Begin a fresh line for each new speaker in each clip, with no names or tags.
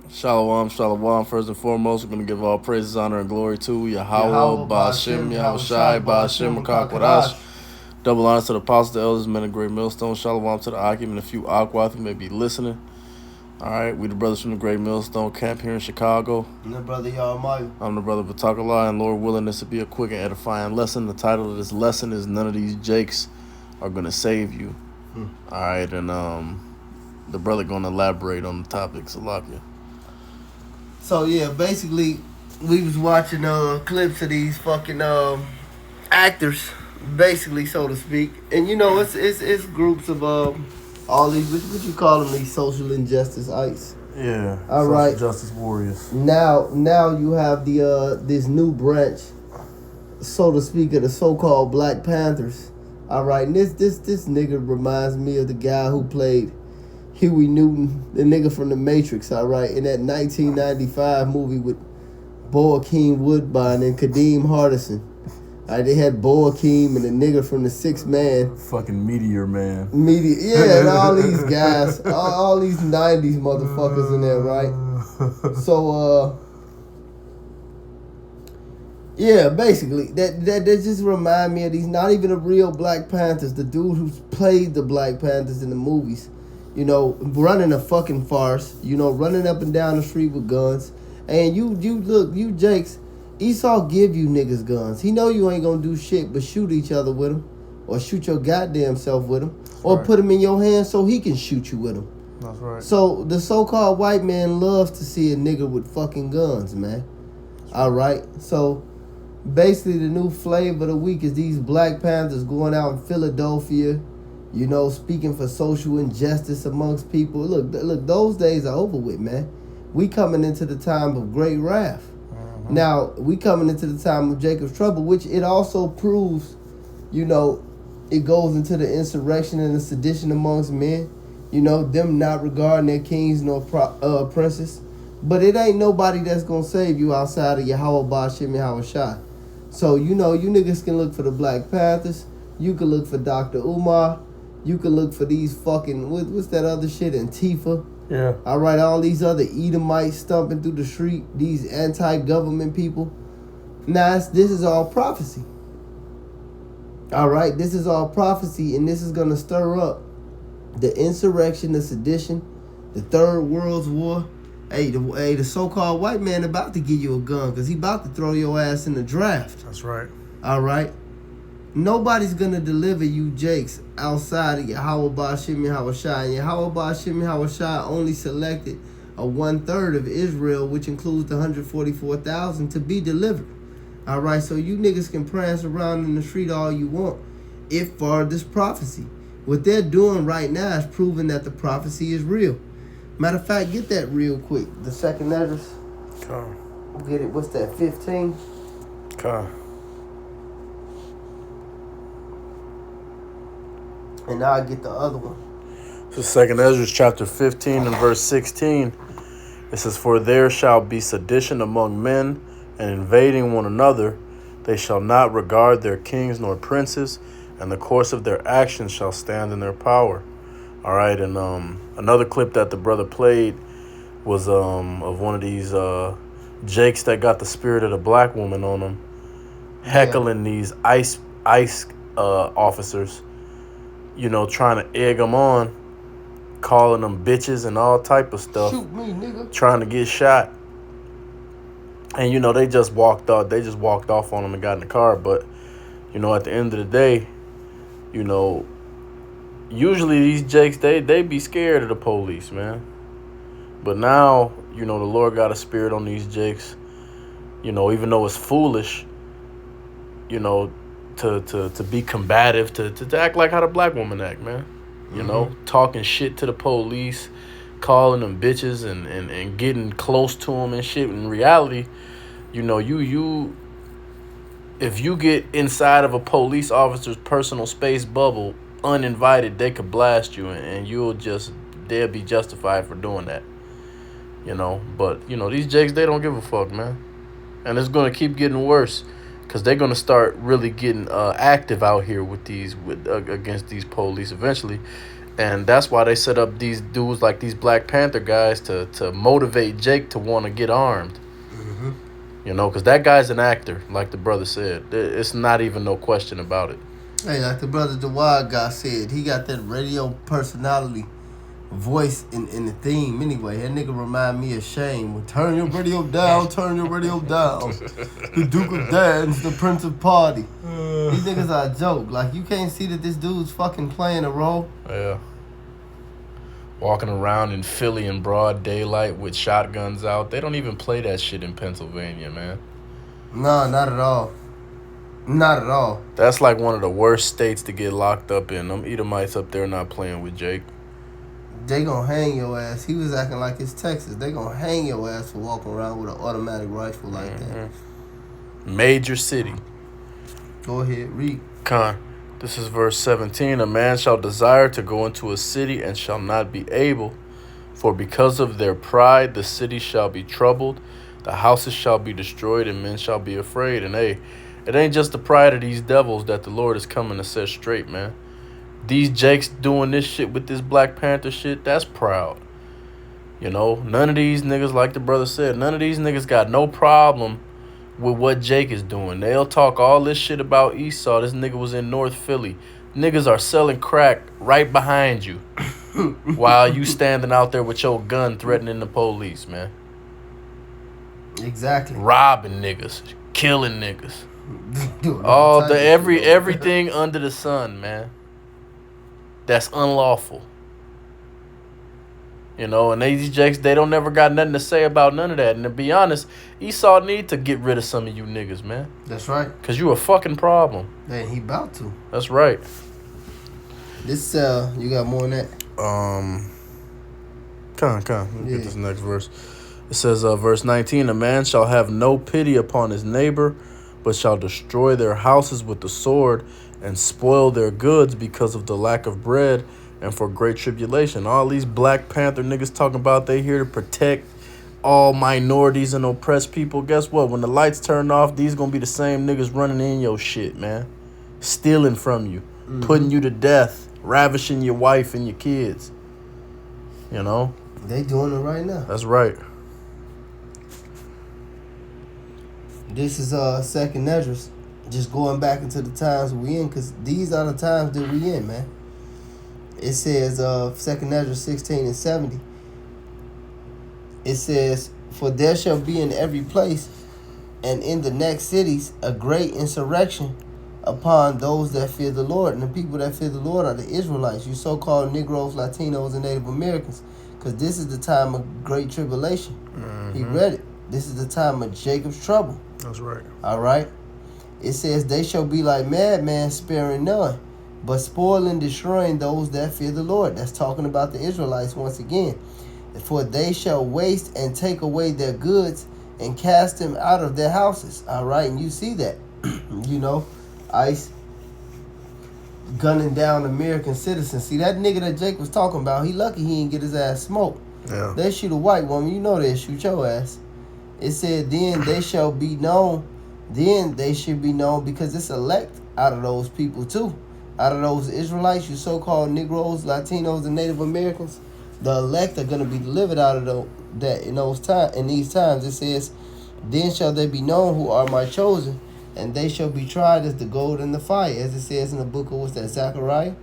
Shalom, shalom. First and foremost, we're going to give all praises, honor, and glory to Yahweh,
Yahweh,
Ba'ashem,
Ba'ashem,
Yahweh
Yahushai,
Shai, Ba'ashem,
Ba'ashem,
Rakakwadash.
Rakakadash.
Double honors to the apostles, the elders, men of great millstone. Shalom to the Akim and a few Aquath who may be listening. All right, we the brothers from the Great Millstone Camp here in Chicago.
And the brother Yarmaya.
I'm the brother Batakala, and Lord willing, this will be a quick and edifying lesson. The title of this lesson is None of These Jakes Are Going to Save You. All right, and the brother going to elaborate on the topic. Salakia.
So yeah, basically, we was watching clips of these fucking actors, basically, so to speak. And you know, it's groups of all these what you call them, these social injustice ites.
Yeah.
All
social
right.
Justice warriors.
Now you have the this new branch, so to speak, of the so-called Black Panthers. All right, and this nigga reminds me of the guy who played Huey Newton, the nigga from The Matrix. All right, in that 1995 movie with Boakeem Woodbine and Kadeem Hardison. All right, they had Boakeem and the nigga from The Sixth Man.
Fucking Meteor Man.
Yeah, and all these guys, all these 90s motherfuckers in there, right? So, yeah, basically, that just remind me of these, not even the real Black Panthers, the dude who played the Black Panthers in the movies, you know, running a fucking farce, you know, running up and down the street with guns. And you look, you Jakes, Esau give you niggas guns. He know you ain't gonna do shit but shoot each other with them, or shoot your goddamn self with them, or put them in your hands so he can shoot you with them.
That's right.
So the so-called white man loves to see a nigga with fucking guns, man. All right, so basically the new flavor of the week is these Black Panthers going out in Philadelphia, you know, speaking for social injustice amongst people. Look, those days are over with, man. We coming into the time of great wrath. Now, we coming into the time of Jacob's trouble, which it also proves, you know, it goes into the insurrection and the sedition amongst men, you know, them not regarding their kings nor princes. But it ain't nobody that's going to save you outside of Yahweh Ba'ashem Yahweh Shai. So, you know, you niggas can look for the Black Panthers. You can look for Dr. Umar. You can look for these fucking, what's that other shit, Antifa.
Yeah.
All right, all these other Edomites stumping through the street, these anti-government people. Now, this is all prophecy. All right, this is all prophecy, and this is going to stir up the insurrection, the sedition, the Third World War. Hey, the so-called white man about to give you a gun because he about to throw your ass in the draft.
That's right.
All right. Nobody's going to deliver you Jakes outside of Yahweh Ba'ashem Yahweh Shai. And Yahweh Ba'ashem Yahweh Shai only selected a 1/3 of Israel, which includes the 144,000, to be delivered. All right, so you niggas can prance around in the street all you want if for this prophecy. What they're doing right now is proving that the prophecy is real. Matter of fact, get that real quick. The second address. Get it. What's that, 15? And now I get the other one.
So 2nd Ezra chapter 15 and verse 16. It says, "For there shall be sedition among men, and invading one another. They shall not regard their kings nor princes, and the course of their actions shall stand in their power." All right, and another clip that the brother played was of one of these Jakes that got the spirit of the black woman on them, heckling these ICE officers, you know, trying to egg them on, calling them bitches and all type of stuff.
Shoot me, nigga.
Trying to get shot. And, you know, they just walked off. They just walked off on them and got in the car. But, you know, at the end of the day, you know, usually these Jakes, they be scared of the police, man. But now, you know, the Lord got a spirit on these Jakes, you know, even though it's foolish, you know, to be combative, to act like how the black woman act, man. You know, talking shit to the police, calling them bitches and getting close to them and shit. In reality, you know, if you get inside of a police officer's personal space bubble uninvited, they could blast you and they'll be justified for doing that. You know, but, you know, these Jakes, they don't give a fuck, man. And it's going to keep getting worse. Because they're going to start really getting active out here with against these police eventually. And that's why they set up these dudes like these Black Panther guys to motivate Jake to want to get armed.
Mm-hmm.
You know, because that guy's an actor, like the brother said. It's not even no question about it.
Hey, like the brother Dewad guy said, he got that radio personality voice in the theme anyway. That nigga remind me of Shane. Well, turn your radio down, turn your radio down. The Duke of Dance, the Prince of Party. These niggas are a joke. Like, you can't see that this dude's fucking playing a role.
Yeah. Walking around in Philly in broad daylight with shotguns out. They don't even play that shit in Pennsylvania, man.
No, not at all. Not at all.
That's like one of the worst states to get locked up in. Them Edomites up there not playing with Jake.
They gonna hang your ass. He was acting like it's Texas. They gonna hang your ass for walking around with an automatic rifle like that.
Major city.
Go ahead, read.
Con. This is verse 17. A man shall desire to go into a city and shall not be able. For because of their pride the city shall be troubled. The houses shall be destroyed and men shall be afraid. And hey, it ain't just the pride of these devils that the Lord is coming to set straight, man. These Jakes doing this shit with this Black Panther shit, that's proud. You know, none of these niggas, like the brother said, none of these niggas got no problem with what Jake is doing. They'll talk all this shit about Esau. This nigga was in North Philly. Niggas are selling crack right behind you while you standing out there with your gun threatening the police, man.
Exactly.
Robbing niggas, killing niggas.
All
Everything under the sun, man. That's unlawful. You know, and these Jakes, they don't never got nothing to say about none of that. And to be honest, Esau need to get rid of some of you niggas, man.
That's right.
Because you a fucking problem.
Man, he about to.
That's right.
This, you got more than that?
Let me get this next verse. It says, verse 19, a man shall have no pity upon his neighbor, but shall destroy their houses with the sword and spoil their goods because of the lack of bread and for great tribulation. All these Black Panther niggas talking about they here to protect all minorities and oppressed people. Guess what? When the lights turn off, these gonna be the same niggas running in your shit, man. Stealing from you, putting you to death, ravishing your wife and your kids. You know?
They doing it right now.
That's right.
This is Second Esdras. Just going back into the times we in, because these are the times that we in, man. It says, Second Esdras 16 and 70. It says, for there shall be in every place and in the next cities a great insurrection upon those that fear the Lord. And the people that fear the Lord are the Israelites, you so-called Negroes, Latinos, and Native Americans. Because this is the time of great tribulation. He read it. This is the time of Jacob's trouble.
That's right.
All right. It says, they shall be like madmen, sparing none, but spoiling and destroying those that fear the Lord. That's talking about the Israelites once again. For they shall waste and take away their goods and cast them out of their houses. All right. And you see that, you know, ICE gunning down American citizens. See, that nigga that Jake was talking about, he lucky he didn't get his ass smoked.
Yeah.
They shoot a white woman, you know they'll shoot your ass. It said, then they shall be known. Then they should be known because it's elect out of those people too. Out of those Israelites, you so-called Negroes, Latinos, and Native Americans, the elect are going to be delivered out of that in these times. It says, then shall they be known who are my chosen, and they shall be tried as the gold in the fire, as it says in the book of what's that, Zechariah.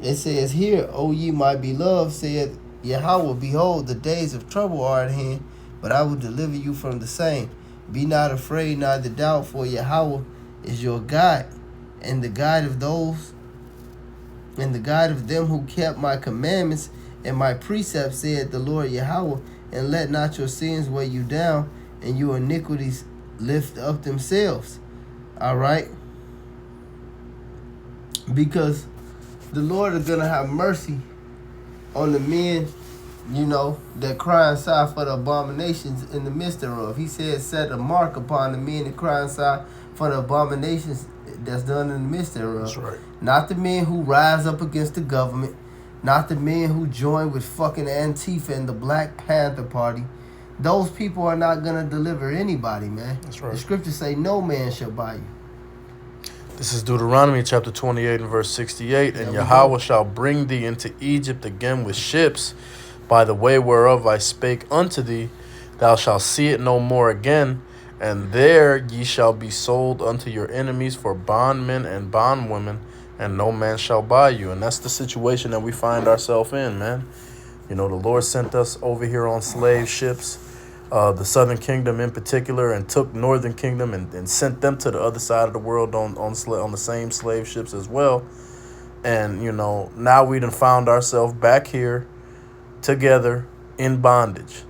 It says, hear, O ye my beloved, saith Yahweh, behold, the days of trouble are at hand, but I will deliver you from the same. Be not afraid, neither doubt, for Yahweh is your guide, and the guide of those, and the guide of them who kept my commandments and my precepts, said the Lord Yahweh, and let not your sins weigh you down, and your iniquities lift up themselves. All right? Because the Lord is going to have mercy on the men, you know, that cry and sigh for the abominations in the midst thereof. He said, set a mark upon the men that cry and sigh for the abominations that's done in the midst thereof.
That's right.
Not the men who rise up against the government. Not the men who join with fucking Antifa and the Black Panther Party. Those people are not going to deliver anybody, man.
That's right.
The scriptures say no man shall buy you.
This is Deuteronomy chapter 28 and verse 68. And Yahweh shall bring thee into Egypt again with ships, by the way whereof I spake unto thee. Thou shalt see it no more again. And there ye shall be sold unto your enemies for bondmen and bondwomen, and no man shall buy you. And that's the situation that we find ourselves in, man. You know, the Lord sent us over here on slave ships, the Southern Kingdom in particular, and took Northern Kingdom and sent them to the other side of the world on the same slave ships as well. And, you know, now we done found ourselves back here together in bondage.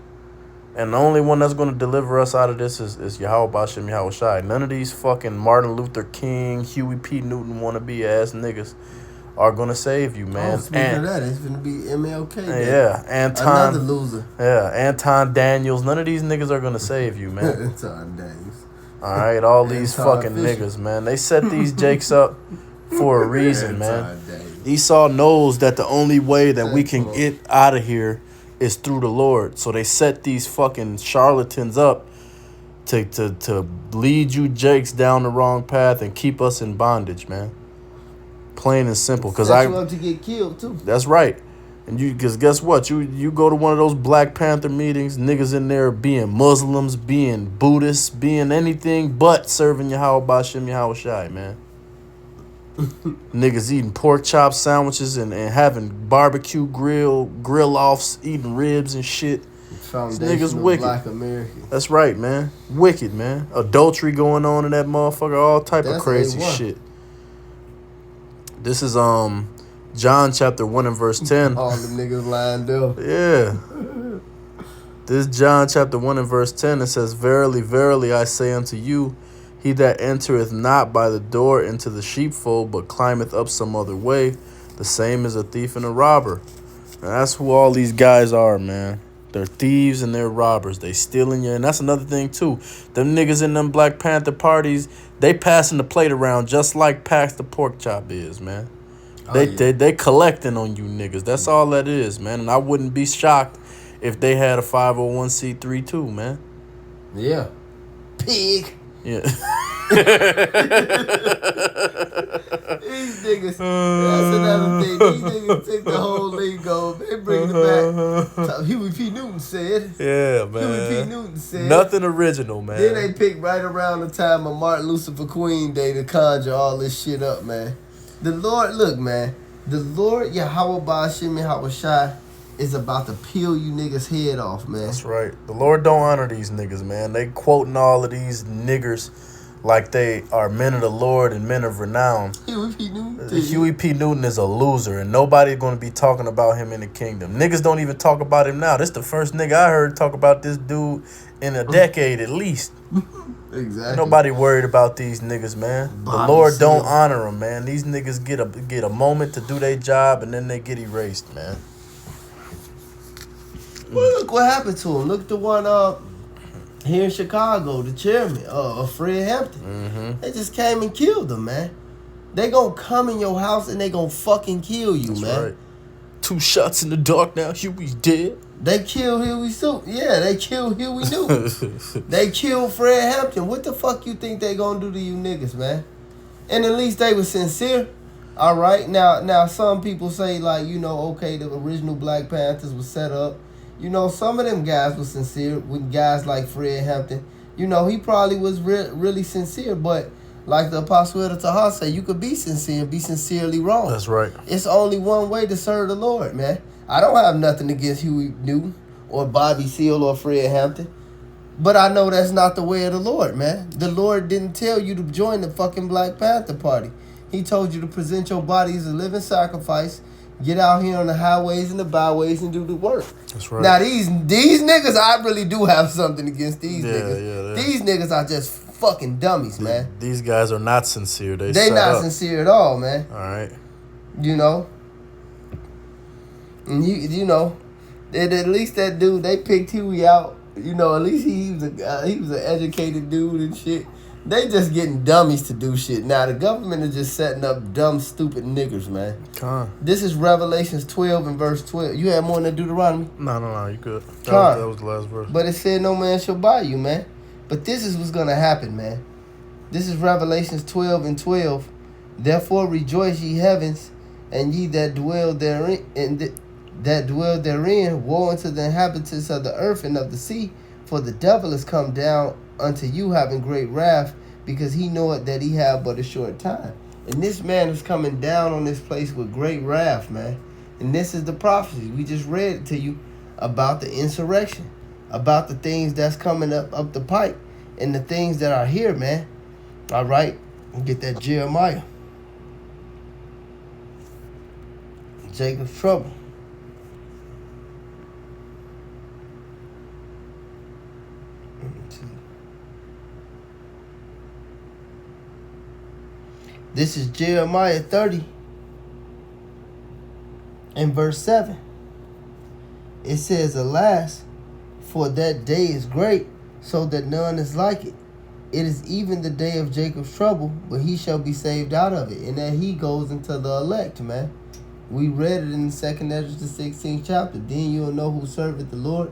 And the only one that's going to deliver us out of this is Yahweh Bashem Yahweh Shai. None of these fucking Martin Luther King, Huey P. Newton wannabe ass niggas are going to save you, man.
Speaking of that, it's going to be MLK.
Yeah,
another loser.
Yeah, Anton Daniels. None of these niggas are going to save you, man.
Anton Daniels.
All right, all these fucking niggas, man. They set these jakes up for a reason, man. Esau knows that the only way that we can get out of here is through the Lord. So they set these fucking charlatans up to lead you jakes down the wrong path and keep us in bondage, man. Plain and simple. Because
you up to get killed too.
That's right. And because guess what? You go to one of those Black Panther meetings, niggas in there being Muslims, being Buddhists, being anything but serving Yahweh Bashem Yahweh Shai, man. Niggas eating pork chop sandwiches and having barbecue grill offs, eating ribs and shit. These niggas wicked.
Black American.
That's right, man. Wicked, man. Adultery going on in that motherfucker. All type of crazy shit. This is John chapter 1 and verse 10.
All the niggas lined up.
Yeah. This John chapter 1 and verse 10. It says, Verily, verily, I say unto you, he that entereth not by the door into the sheepfold, but climbeth up some other way, the same is a thief and a robber. And that's who all these guys are, man. They're thieves and they're robbers. They stealing you. And that's another thing, too. Them niggas in them Black Panther parties, they passing the plate around just like Pax the Pork Chop is, man. They collecting on you niggas. That's all that is, man. And I wouldn't be shocked if they had a 501c3 too, man.
Yeah. Pig.
Yeah.
These niggas, that's another thing. These niggas take the whole lingo, they bring it back. Huey P. Newton said.
Yeah, man.
Huey P. Newton said.
Nothing original, man.
Then they picked right around the time of Martin Luther Queen Day to conjure all this shit up, man. The Lord, look, man. The Lord Yahweh Ba'ashem Yahweh Shai is about to peel you niggas' head off, man.
That's right. The Lord don't honor these niggas, man. They quoting all of these niggers like they are men of the Lord and men of renown.
Huey P. Newton.
Huey P. Newton is a loser, and nobody's going to be talking about him in the kingdom. Niggas don't even talk about him now. This the first nigga I heard talk about this dude in a decade at least.
Exactly.
Nobody worried about these niggas, man. The Lord don't honor them, man. These niggas get a moment to do their job, and then they get erased, man.
Well, look what happened to him. Look at the one here in Chicago, the chairman, Fred Hampton.
Mm-hmm.
They just came and killed him, man. They gonna come in your house and they gonna fucking kill you,
That's
man.
Right. 2 shots in the dark now. Huey's dead.
They killed Huey Soup. Yeah, they killed Huey Newton. They killed Fred Hampton. What the fuck you think they gonna do to you niggas, man? And at least they were sincere. All right. Now some people say like, you know, okay, the original Black Panthers was set up. You know, some of them guys were sincere. With guys like Fred Hampton, you know, he probably was really sincere. But like the Apostle Elder Tahar said, you could be sincere and be sincerely wrong.
That's right.
It's only one way to serve the Lord, man. I don't have nothing against Huey Newton or Bobby Seale or Fred Hampton. But I know that's not the way of the Lord, man. The Lord didn't tell you to join the fucking Black Panther Party. He told you to present your body as a living sacrifice, get out here on the highways and the byways and do the work.
That's right.
Now, these niggas, I really do have something against these niggas.
Yeah.
These niggas are just fucking dummies, man.
These guys are not sincere.
They not sincere at all, man.
All right.
You know? And you know, at least that dude, they picked Huey out. You know, at least he was an educated dude and shit. They just getting dummies to do shit. Now, the government is just setting up dumb, stupid niggers, man. This is Revelations 12 and verse 12. You had more than Deuteronomy?
No, you good. That was the last verse.
But it said no man shall buy you, man. But this is what's going to happen, man. This is Revelations 12 and 12. Therefore rejoice, ye heavens, and ye that dwell therein, that dwell therein. Woe unto the inhabitants of the earth and of the sea, for the devil is come down unto you, having great wrath, because he knoweth that he have but a short time. And this man is coming down on this place with great wrath, man. And this is the prophecy. We just read it to you about the insurrection, about the things that's coming up the pipe, and the things that are here, man. All right, get that Jeremiah. Jacob's trouble. This is Jeremiah 30 and verse 7. It says, Alas, for that day is great, so that none is like it. It is even the day of Jacob's trouble, but he shall be saved out of it. And that he goes into the elect, man. We read it in the 2nd Ezra, the 16th chapter. Then you'll know who serveth the Lord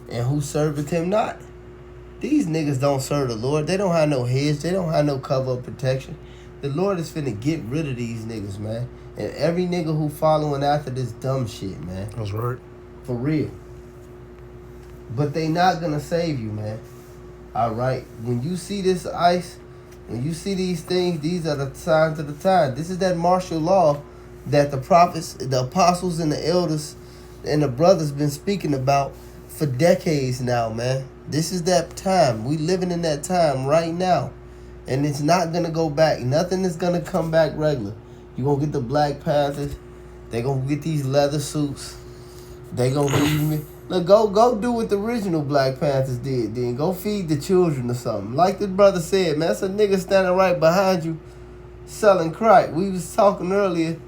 and who serveth him not. These niggas don't serve the Lord. They don't have no hedge. They don't have no cover of protection. The Lord is finna get rid of these niggas, man. And every nigga who following after this dumb shit, man.
That's right.
For real. But they not gonna save you, man. All right. When you see this ice, when you see these things, these are the signs of the time. This is that martial law that the prophets, the apostles, and the elders and the brothers been speaking about for decades now, man. This is that time. We living in that time right now. And it's not going to go back. Nothing is going to come back regular. You're going to get the Black Panthers. They're going to get these leather suits. They going to be... Look, go do what the original Black Panthers did then. Go feed the children or something. Like the brother said, man, that's a nigga standing right behind you selling crack. We was talking earlier.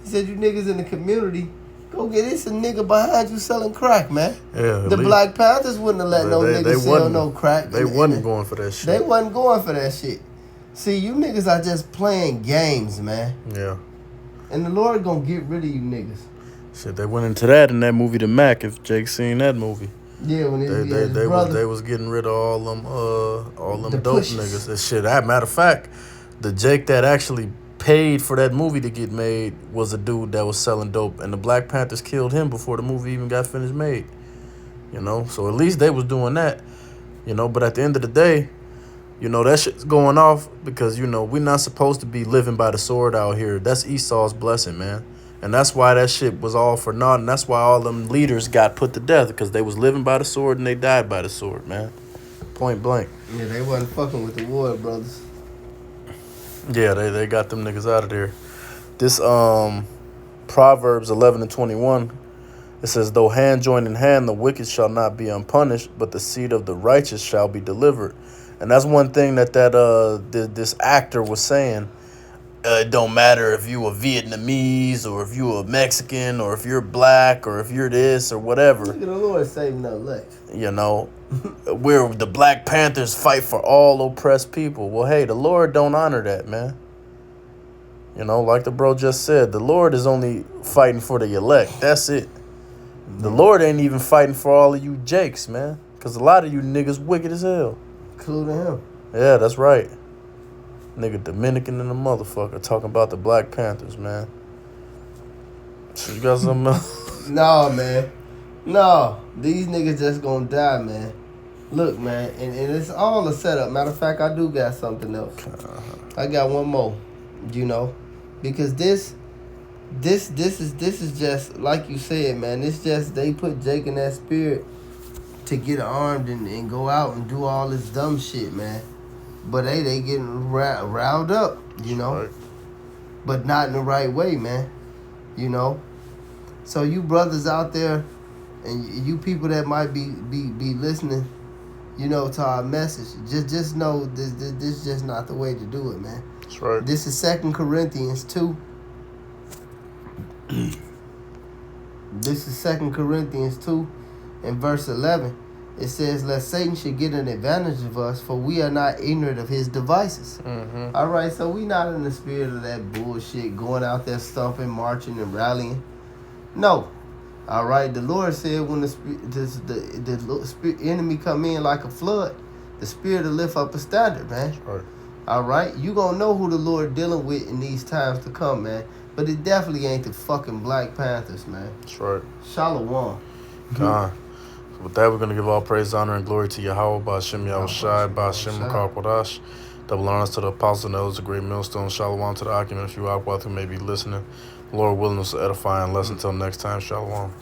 He said, you niggas in the community, go get this a nigga behind you selling crack, man.
Yeah,
the Black Panthers wouldn't have let no nigga sell no crack.
They wasn't going for that shit.
They wasn't going for that shit. See, you niggas are just playing games, man.
Yeah.
And the Lord gonna get rid of you niggas.
Shit, they went into that in that movie, The Mac. If Jake seen that movie,
yeah, when
they was getting rid of all them dope
pushes.
niggas. That shit. Matter of fact, the Jake that actually paid for that movie to get made was a dude that was selling dope, and the Black Panthers killed him before the movie even got finished made. You know, so at least they was doing that. You know, but at the end of the day, you know, that shit's going off because, you know, we're not supposed to be living by the sword out here. That's Esau's blessing, man. And that's why that shit was all for naught. And that's why all them leaders got put to death, because they was living by the sword and they died by the sword, man. Point blank.
Yeah, they wasn't fucking with the war, brothers.
Yeah, they got them niggas out of there. This Proverbs 11:21, it says, though hand join in hand, the wicked shall not be unpunished, but the seed of the righteous shall be delivered. And that's one thing that this actor was saying. It don't matter if you a Vietnamese or if you a Mexican or if you're black or if you're this or whatever.
Look at the Lord saving the elect.
You know, where the Black Panthers fight for all oppressed people. Well, hey, the Lord don't honor that, man. You know, like the bro just said, the Lord is only fighting for the elect. That's it. The Lord ain't even fighting for all of you Jakes, man. Because a lot of you niggas wicked as hell.
Including him.
Yeah, that's right. Nigga Dominican and the motherfucker talking about the Black Panthers, man. You got something else?
No, man. No. These niggas just gonna die, man. Look, man, and it's all a setup. Matter of fact, I do got something else. I got one more, you know. Because this is just, like you said, man, it's just they put Jake in that spirit to get armed and go out and do all this dumb shit, man. But they getting riled up, you know. Right. But not in the right way, man. You know. So you brothers out there and you people that might be listening, you know, to our message, just know this is just not the way to do it, man.
That's right.
This is 2 Corinthians 2. This is 2 Corinthians 2 and verse 11. It says, lest Satan should get an advantage of us, for we are not ignorant of his devices. Mm-hmm. All right, so we not in the spirit of that bullshit, going out there stomping, marching, and rallying. No. All right, the Lord said when the enemy come in like a flood, the spirit will lift up a standard, man.
Right.
All right, you gonna know who the Lord dealing with in these times to come, man. But it definitely ain't the fucking Black Panthers, man.
That's right.
Shalom.
God. So with that, we're going to give all praise, honor, and glory to Yahweh, Ba'ashem Yahushai, Ba'ashem Makar Kodash. Double honors to the apostles and elders, the great millstone. Shalom to the occupant, a few Aquath who may be listening. Lord willing us to edify and lesson. Until next time, shalom.